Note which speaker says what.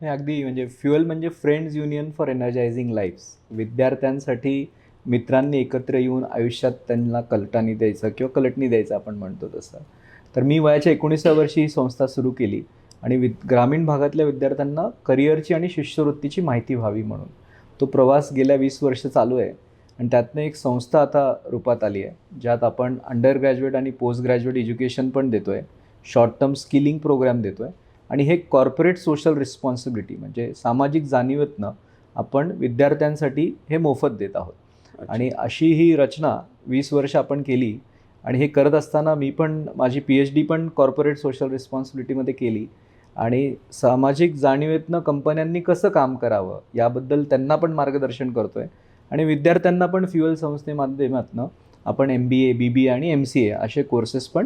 Speaker 1: हे अगदी म्हणजे फ्युएल म्हणजे फ्रेंड्स युनियन फॉर एनर्जायझिंग लाईफ्स. विद्यार्थ्यांसाठी मित्रांनी एकत्र येऊन आयुष्यात त्यांना कलटानी द्यायचं किंवा कलटणी द्यायचं आपण म्हणतो तसं. तर मी वयाच्या 19व्या वर्षी ही संस्था सुरू केली आणि ग्रामीण भागातल्या विद्यार्थ्यांना करिअरची आणि शिष्यवृत्तीची माहिती व्हावी म्हणून. तो प्रवास गेल्या 20 वर्ष चालू आहे आणि त्यातनं एक संस्था आता रूपात आली आहे, ज्यात आपण अंडर ग्रॅज्युएट आणि पोस्ट ग्रॅज्युएट एज्युकेशन पण देतो आहे, शॉर्ट टर्म स्किलिंग प्रोग्राम देतो आहे आणि हे कॉर्पोरेट सोशल रिस्पॉन्सिबिलिटी म्हणजे सामाजिक जाणीवेतनं आपण विद्यार्थ्यांसाठी हे मोफत देत आहोत. आणि अशी ही रचना 20 वर्ष आपण केली आणि हे करत असताना मी पण माझी PhD पण कॉर्पोरेट सोशल रिस्पॉन्सिबिलिटीमध्ये केली आणि सामाजिक जाणीवेतनं कंपन्यांनी कसं काम करावं याबद्दल त्यांना पण मार्गदर्शन करतो आहे आणि विद्यार्थ्यांना पण फ्युएल संस्थेमाध्यमातनं आपण MBA, BBA आणि MCA असे कोर्सेस पण